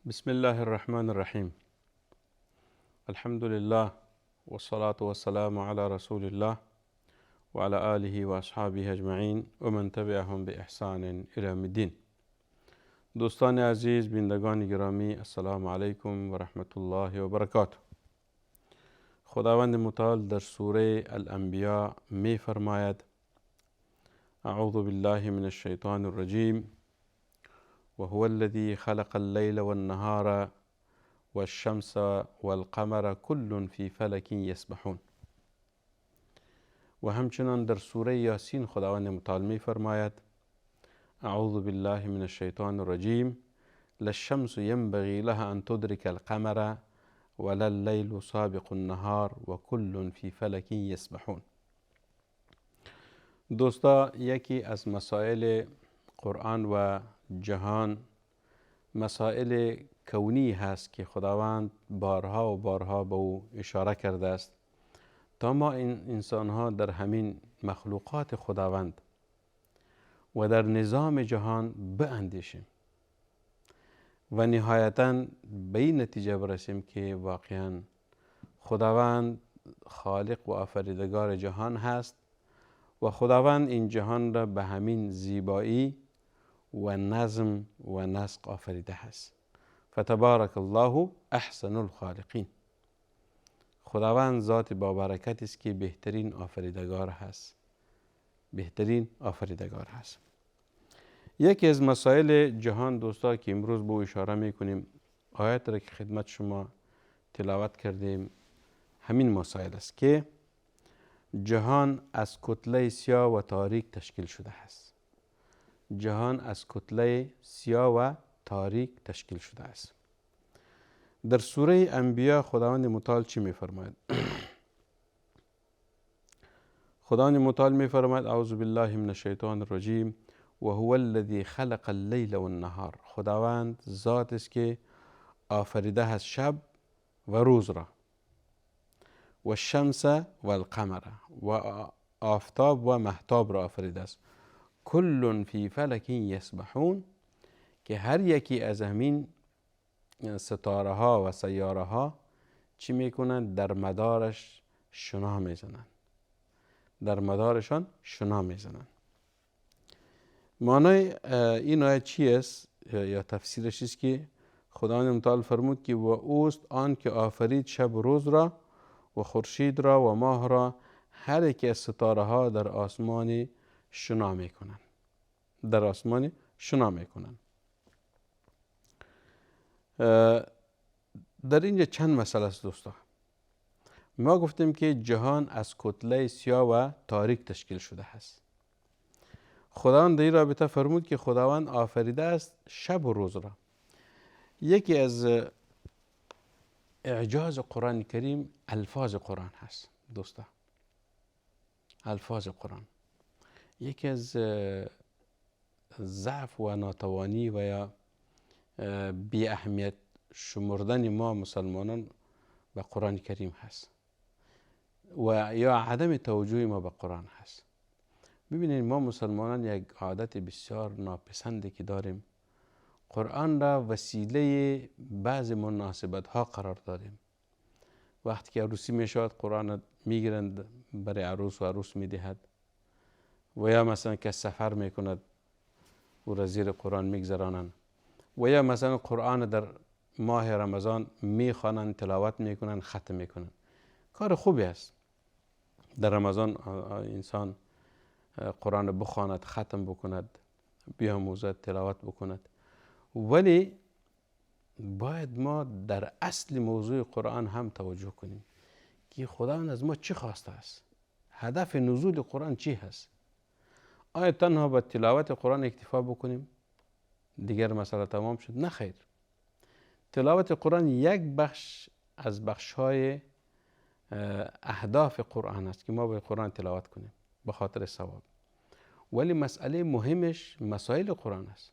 بسم الله الرحمن الرحیم. الحمد لله والصلاة والسلام على رسول الله وعلى آله وأصحابه اجمعین و من تبعهم بإحسان إلى يوم الدین. دوستان عزیز، بینندگان گرامی، السلام علیکم و رحمت الله و برکاته. خداوند متعال در سوره الانبیاء می فرماید: اعوذ بالله من الشیطان الرجیم وهو الذي خلق الليل والنهار والشمس والقمر كل في فلك يسبحون. و همچنان در سوره یاسین خداوند متعال می فرماید: اعوذ بالله من الشیطان الرجیم لا الشمس ينبغي لها ان تدرك القمر ولا الليل سابق النهار وكل في فلك يسبحون. دوستا، یکی از مسائل قرآن و جهان مسائل کونی هست که خداوند بارها و بارها به او اشاره کرده است تا ما این انسان ها در همین مخلوقات خداوند و در نظام جهان باندیشیم و نهایتاً به این نتیجه برسیم که واقعاً خداوند خالق و آفریدگار جهان هست و خداوند این جهان را به همین زیبایی و نظم و نسق آفریده است. فتبارک الله احسن الخالقین. خداوند ذات با برکت است که بهترین آفریدگار هست. بهترین آفریدگار هست. یکی از مسائل جهان دوستا که امروز به اشاره میکنیم، آیت را که خدمت شما تلاوت کردیم، همین مسائل است که جهان از کتله سیاه و تاریک تشکیل شده است. جهان از کتله سیاه و تاریک تشکیل شده است. در سوره انبیاء خداوند متعال چی میفرماید؟ خداوند متعال میفرماید: اعوذ بالله من الشیطان الرجیم و هو الذی خلق اللیل والنهار. خداوند ذات است که آفریده است شب و روز را، و الشمس و القمر، و آفتاب و مهتاب را آفریده است. کل فی فلک یسبحون، که هر یکی از همین ستاره ها و سیاره ها چی میکنند؟ در مدارش شنا میزنند. در مدارشان شنا میزنند. معنای این آیه چی است یا تفسیرش است که خداوند متعال فرمود که و اوست آن که آفرید شب و روز را و خورشید را و ماه را، هر یک از ستاره ها در آسمان شنا میکنند. در آسمان شنا میکنند. در اینجا چند مسئله است دوستا. ما گفتیم که جهان از کتله سیاه و تاریک تشکیل شده است. خداوند در این رابطه فرمود که خداوند آفریده است شب و روز را. یکی از اعجاز قرآن کریم الفاظ قرآن هست دوستا. الفاظ قرآن یکی از ضعف و ناتوانی و یا بی اهمیت شمردن ما مسلمانان به قرآن کریم هست و یا عدم توجه ما به قرآن هست. ببینید، ما مسلمانان یک عادت بسیار ناپسندی که داریم، قرآن را وسیله بعض مناسبت ها قرار دادیم. وقتی که عروسی می شود قرآن میگیرند برای عروس و عروس میدهد، و یا مثلا که سفر میکند او را زیر قرآن میگذرانند، و یا مثلا قرآن در ماه رمضان میخوانند، تلاوت میکنند، ختم میکنند. کار خوبی است در رمضان انسان قرآن بخواند، ختم بکند، بیاموزد، تلاوت بکند، ولی باید ما در اصل موضوع قرآن هم توجه کنیم که خداوند از ما چی خواسته است. هدف نزول قرآن چی هست؟ آیا تنها با تلاوت قرآن اکتفا بکنیم دیگر مسئله تمام شد؟ نه خیر. تلاوت قرآن یک بخش از بخش‌های اهداف قرآن است که ما باید قرآن تلاوت کنیم به خاطر ثواب، ولی مسئله مهمش مسائل قرآن است.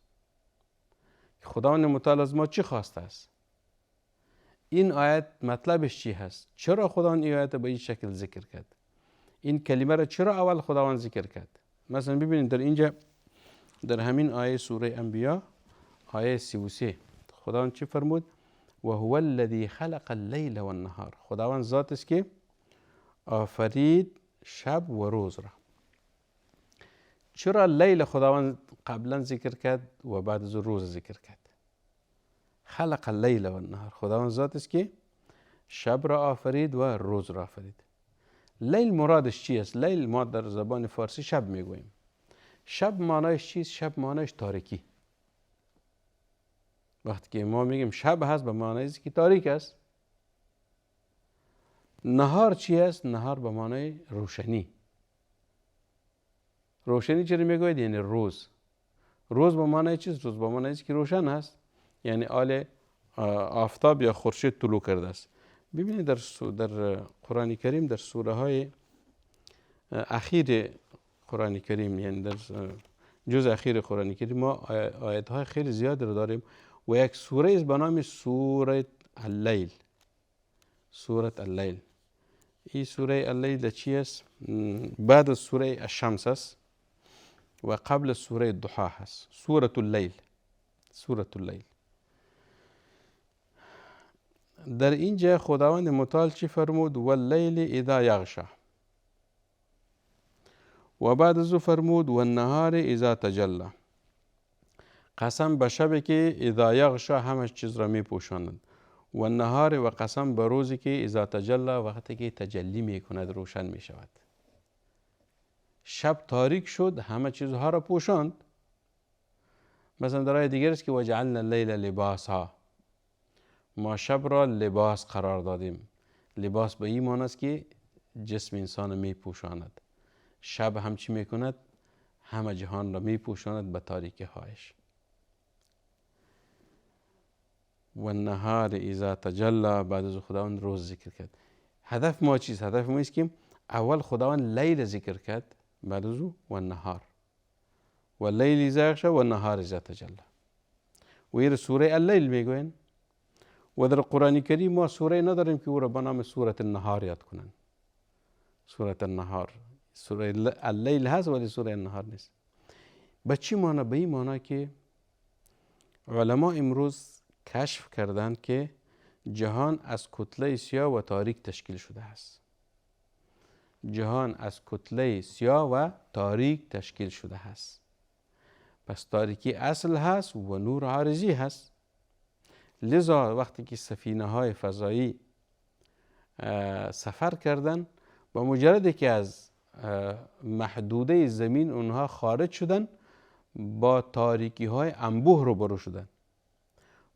خداوند متعال از ما چی خواسته است؟ این آیت مطلبش چی هست؟ چرا خداوند این آیت به این شکل ذکر کرد؟ این کلمه را چرا اول خداوند ذکر کرد؟ مثلا ببینید در اینجا در همین آیه سوره انبیاء آیه 33 خداوند چی فرمود؟ و هو الذی خلق اللیل و النهار. خداوند ذات است که آفرید شب و روز را. چرا لیل خداوند قبلا ذکر کرد و بعد از روز ذکر کرد؟ خلق اللیل و النهار. خداوند ذات است که شب را آفرید و روز را آفرید. لیل مرادش چی است؟ لیل ما در زبان فارسی شب میگوییم. شب معنایش چیست؟ شب معنایش تاریکی. وقتی که ما میگیم شب هست به معنای است که تاریک است. نهار چی است؟ نهار به معنای روشنی. روشنی چرا میگوید؟ یعنی روز. روز به معنای چیست؟ روز به معنای است که روشن است، یعنی آل آفتاب یا خورشید طلوع کرده است. ببینید در قرآن کریم در سوره های اخیر قرآن کریم، یعنی در جز اخیر قرآن کریم ما آیت های خیلی زیاد رو داریم و یک سوره است به نام سوره اللیل. سوره اللیل. این سوره اللیل چی است؟ بعد از سوره الشمس است و قبل سوره الضحی هست. سوره اللیل. سوره اللیل. در اینجا خداوند متعال چی فرمود؟ واللیل اذا یغشی. و بعد از او فرمود والنهار اذا تجلی. قسم به شبی که اذا یغشی همه چیز را می پوشاند. و النهار و قسم به روزی که اذا تجلی وقتی که تجلی می کند، روشن می شود. شب تاریک شد، همه چیزها را پوشاند. مثلا در آیه دیگر است که وجعلنا اللیل لباسا. ما شب را لباس قرار دادیم. لباس به این معنی است که جسم انسان می پوشاند. شب هم چی می کند؟ همه جهان را می پوشاند به تاریکی هایش. و النهار اذا تجلی. بعد از خداوند روز ذکر کرد. هدف ما چیست؟ هدف ما است که اول خداوند لیل ذکر کرد، بعد از او و النهار. و اللیل اذا یغشی و النهار اذا تجلی. و این سوره اللیل میگوین. و در قرآن کریم ما سوره نداریم که او را به نام سوره النهار یاد کنند. سوره النهار. سوره اللیل هست ولی سوره النهار نیست. به چی معنی؟ به این معنی که علما امروز کشف کردند که جهان از کتله سیاه و تاریک تشکیل شده است. جهان از کتله سیاه و تاریک تشکیل شده است. پس تاریکی اصل هست و نور عارضی هست. لذا وقتی که سفینه های فضایی سفر کردن، با مجردی که از محدوده زمین اونها خارج شدن، با تاریکی های انبوه روبرو شدن.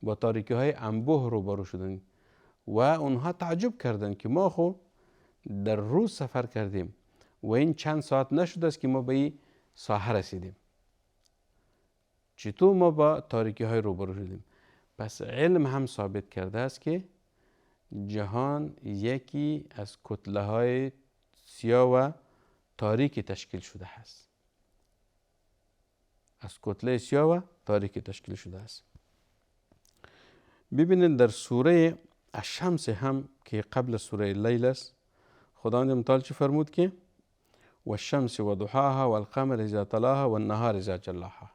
با تاریکی های انبوه روبرو شدن و اونها تعجب کردن که ما خو در روز سفر کردیم و این چند ساعت نشده است که ما به این ساحه رسیدیم. چطور ما با تاریکی های روبرو شدیم؟ پس علم هم ثابت کرده است که جهان یکی از کتله های سیاه و تاریکی تشکیل شده است. از کتله سیاه و تاریکی تشکیل شده است. ببینید در سوره الشمس هم که قبل سوره اللیل است، خداوند متعال چی فرمود که والشمس و ضحاها والقمر اذا تلاها والنهار اذا جلاها.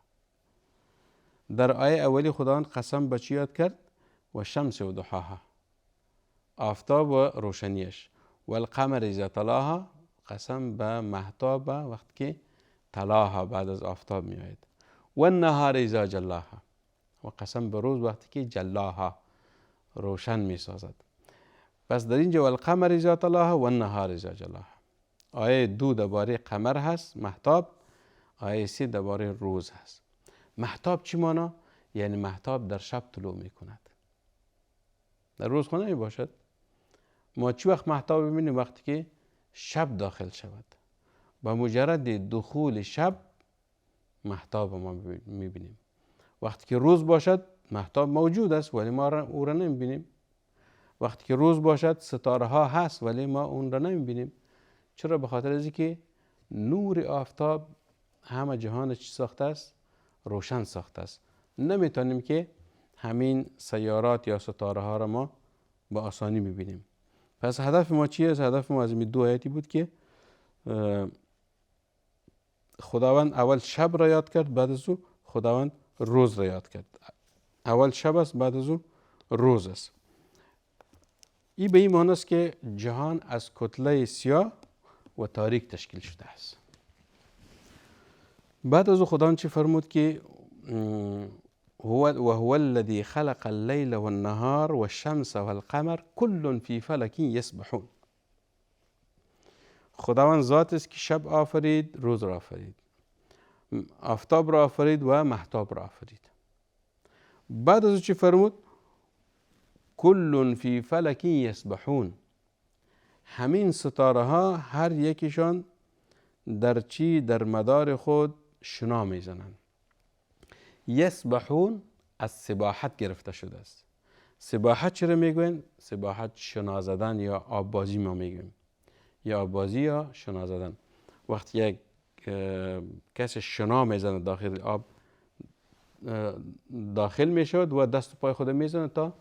در آیه اولی خداوند قسم به چی یاد کرد؟ والشمس و ضحاها، آفتاب و روشنیش. والقمر اذا تلاها، قسم به مهتاب وقتی که تلاها بعد از آفتاب می آید. والنهار اذا جلاها، و قسم به روز وقتی که جلاها روشن می سازد. پس در اینجا والقمر اذا تلاها والنهار اذا جلاها. آیه 2 درباره قمر هست، مهتاب. آیه 3 درباره روز هست. مهتاب چی معنی؟ یعنی مهتاب در شب طلوع می کند، در روز خونه نمی باشد. ما چی وقت مهتاب ببینیم؟ وقتی که شب داخل شود. با مجرد دخول شب مهتاب ما می بینیم. وقتی که روز باشد مهتاب موجود است ولی ما او را نمی بینیم. وقتی که روز باشد ستاره ها هست ولی ما اون را نمی بینیم. چرا؟ به خاطر از اینکه نور آفتاب همه جهان چی ساخته است؟ روشن ساخته است. نمیتونیم که همین سیارات یا ستاره ها را ما با آسانی ببینیم. پس هدف ما چیه؟ هدف ما از این دو آیاتی بود که خداوند اول شب را یاد کرد، بعد از او خداوند روز را یاد کرد. اول شب است، بعد از او روز است. این به این معنی است که جهان از کتله سیاه و تاریک تشکیل شده است. بعد از او خداوند چی فرمود که هو الذی خلق اللیل والنهار والشمس والقمر كل فی فلک یسبحون. خداوند ذات است که شب آفرید، روز را آفرید، آفتاب را آفرید و مهتاب را آفرید. بعد از او چی فرمود؟ کل فی فلک یسبحون. همین ستاره ها هر یکیشان در مدار خود شنا میزنند. یسبحون از سباحت گرفته شده است. سباحت چرا میگوین؟ سباحت شنا زدن یا آببازی ما میگویم، یا آببازی یا شنا زدن. وقتی یک کس شنا میزنه داخل آب داخل میشود و دست و پای خود میزنه تا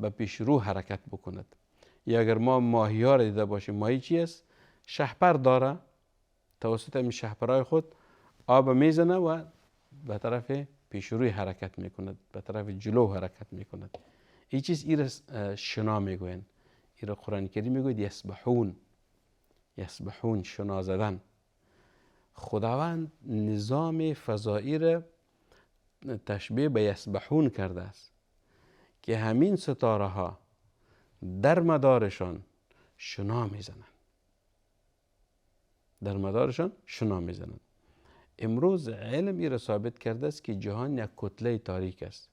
به پیش رو حرکت بکند. یا اگر ما ماهی ها را دیده باشیم، ماهی چی است؟ شهپر داره، توسط این شهپرهای خود آب میزنه و به طرف پیش روی حرکت میکند، به طرف جلو حرکت میکند. این چیز ای را شنا میگوین. ای را قرآن کریم میگوید یسبحون. یسبحون، شنا زدن. خداوند نظام فضایی را تشبیه به یسبحون کرده است که همین ستاره ها در مدارشان شنا میزنند. در مدارشان شنا میزنند. امروز علم ای را ثابت کرده است که جهان یک کتله تاریک است.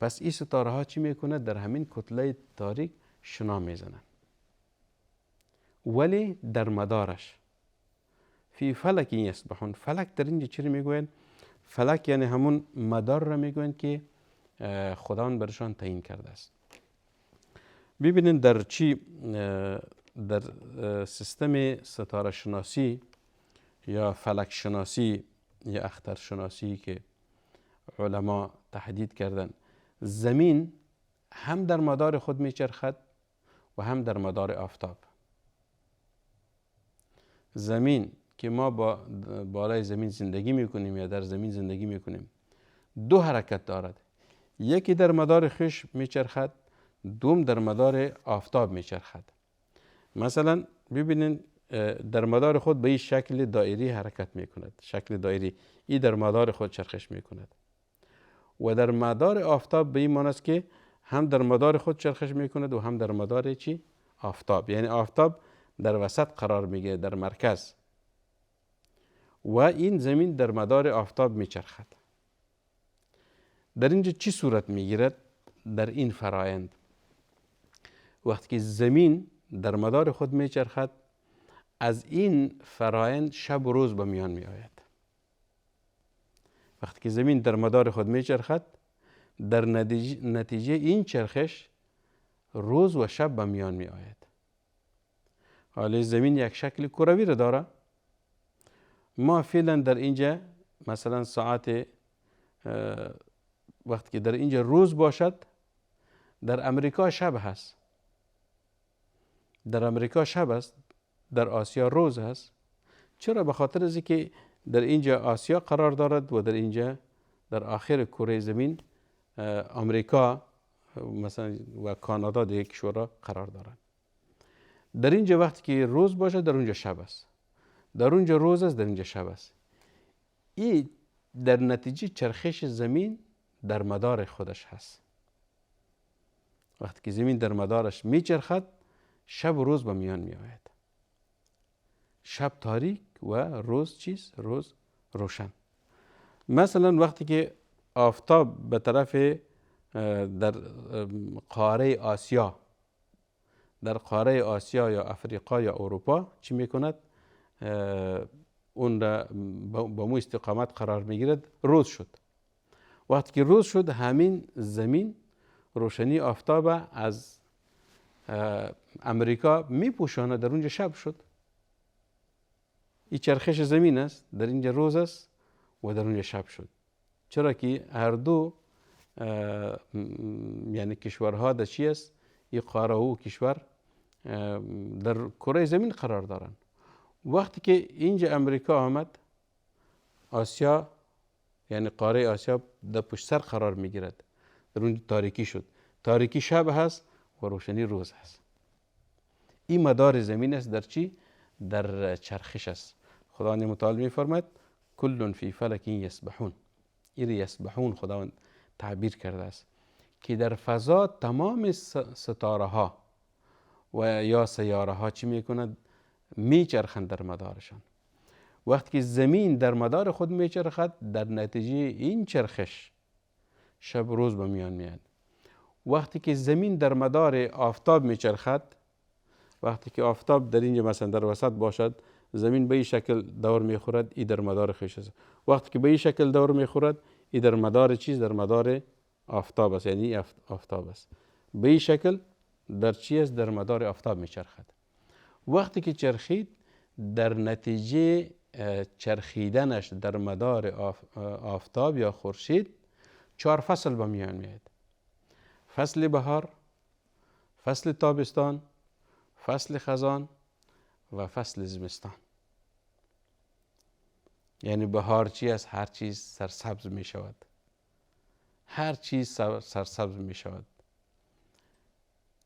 پس این ستاره ها چی میکنه؟ در همین کتله تاریک شنا میزنند، ولی در مدارش. فی فلک یسبحون. فلک در اینجا چی میگوین؟ فلک یعنی همون مدار را میگوین که خداوند برشان تعیین کرده است. ببینید در سیستم ستاره شناسی یا فلک شناسی یا اختر شناسی که علما تحدید کردن، زمین هم در مدار خود میچرخد و هم در مدار آفتاب. زمین که ما بالای زمین زندگی میکنیم یا در زمین زندگی میکنیم دو حرکت دارد. یکی در مدار خویش میچرخد، دوم در مدار آفتاب میچرخد. مثلا ببینین در مدار خود به این شکل دایری حرکت میکند، شکل دایری. این در مدار خود چرخش میکند. و در مدار آفتاب به این معنی است که هم در مدار خود چرخش میکند و هم در مدار چی؟ آفتاب. یعنی آفتاب در وسط قرار میگیره، در مرکز، و این زمین در مدار آفتاب میچرخد. در اینجا چی صورت میگیرد؟ در این فرایند وقتی که زمین در مدار خود میچرخد، از این فرایند شب و روز به میان می آید. وقتی که زمین در مدار خود میچرخد، در نتیجه این چرخش روز و شب به میان می آید. حالا زمین یک شکل کروی را داره. ما فعلا در اینجا مثلا ساعت وقتی که در اینجا روز باشد، در امریکا شب هست. در امریکا شب است، در آسیا روز هست. چرا؟ به خاطر از اینکه در اینجا آسیا قرار دارد و در اینجا در آخر کره زمین امریکا مثلا و کانادا دیگه کشورها قرار دارند. در اینجا وقتی که روز باشه، در اونجا شب است. در اونجا روز است، در اینجا شب است. این در نتیجه چرخش زمین در مدار خودش هست. وقتی که زمین در مدارش میچرخد، شب و روز به میان می آید. شب تاریک و روز چیز؟ روز روشن. مثلا وقتی که آفتاب به طرف در قاره آسیا، در قاره آسیا یا افریقا یا اروپا چی میکند؟ اون را با مو استقامت قرار میگیرد، روز شد. وقتی که روز شد، همین زمین روشنی آفتاب از امریکا میپوشاند، در اونجا شب شد. این چرخش زمین است، در اینجا روز است و در اونجا شب شد. چرا که هر دو یعنی کشورها در چی است؟ این قاره و کشور در کره زمین قرار دارند. وقتی که اینجا امریکا آمد، آسیا یعنی قاره آسیا در پشت سر قرار میگیرد، در اون تاریکی شد. تاریکی شب هست و روشنی روز هست. این مدار زمین است در چی؟ در چرخش است. خداوند متعال میفرماید کل فی فلک یسبحون. این یسبحون خداوند تعبیر کرده است که در فضا تمام ستاره ها و یا سیاره ها چی میکنند؟ میچرخند در مدارشان. وقتی که زمین در مدار خود میچرخد، در نتیجه این چرخش شب روز به میان میاد. وقتی که زمین در مدار آفتاب میچرخد، وقتی که آفتاب در اینجا مثلا در وسط باشد، زمین به این شکل دور میخورد، این در مدار خویش است. وقتی که به این شکل دور میخورد، این در مدار چیز؟ در مدار آفتاب است، یعنی آفتاب است. به این شکل در چی است؟ در مدار آفتاب میچرخد. وقتی که چرخید، در نتیجه چرخیدنش در مدار آفتاب یا خورشید 4 فصل به میان میاد. فصل بهار، فصل تابستان، فصل خزان و فصل زمستان. یعنی بهار چی است؟ هر چیز سرسبز می شود. هر چیز سرسبز می شود.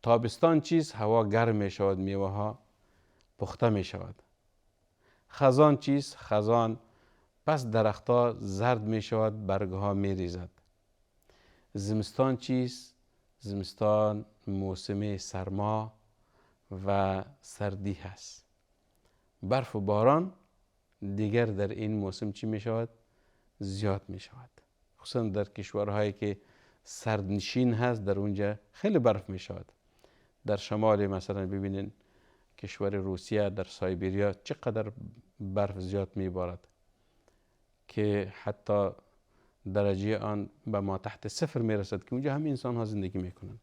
تابستان چیز؟ هوا گرم می شود، میوه ها پخته می شود. خزان چیز؟ خزان پس درختها زرد می شود، برگ ها می ریزد. زمستان چیز؟ زمستان موسم سرما و سردی هست. برف و باران دیگر در این موسم چی می شود؟ زیاد می شود. خصوصا در کشورهایی که سردنشین هست، در اونجا خیلی برف می شود. در شمال مثلا ببینین کشور روسیه، در سایبریا چقدر برف زیاد می بارد که حتی درجه آن به ما تحت صفر می رسد که اونجا هم انسان ها زندگی می کنند.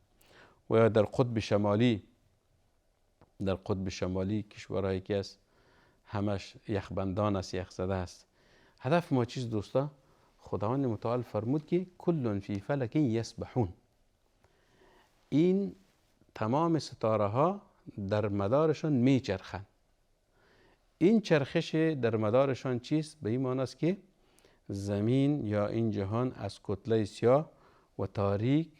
و یا در قطب شمالی کشورهایی که است همش یخبندان است، یخزده است. هدف ما چیز دوستا؟ خداوند متعال فرمود که کل فی فلک یسبحون. این تمام ستاره ها در مدارشان میچرخند. این چرخش در مدارشان چیست؟ به این معنی است که زمین یا این جهان از کتله سیاه و تاریک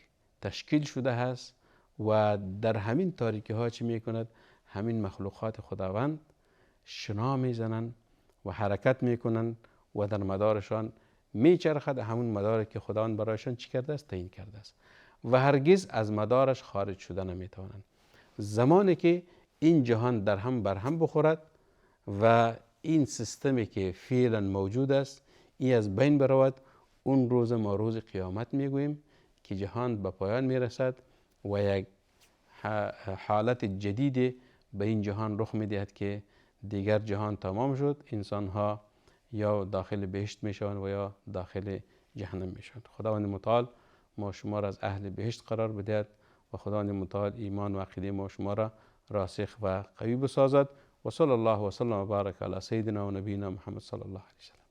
تشکیل شده است و در همین تاریکی ها چی میکند؟ همین مخلوقات خداوند شنا میزنند و حرکت میکنند و در مدارشان میچرخد، همون مداری که خداوند برایشان چی کرده است؟ تعیین کرده است و هرگز از مدارش خارج شده نمیتوانند. زمانی که این جهان در هم بر هم بخورد و این سیستمی که فعلا موجود است این از بین برود، اون روز ما روز قیامت میگوییم که جهان به پایان میرسد و یک حالت جدید به این جهان رخ میدهد که دیگر جهان تمام شد، انسان ها یا داخل بهشت میشوند و یا داخل جهنم میشوند. خداوند متعال ما شما را از اهل بهشت قرار بدهد و خداوند متعال ایمان و عقیده ما شما را راسخ و قوی بسازد. و صلی الله و سلم و بارک علی سیدنا و نبینا محمد صلی الله علیه و سلم.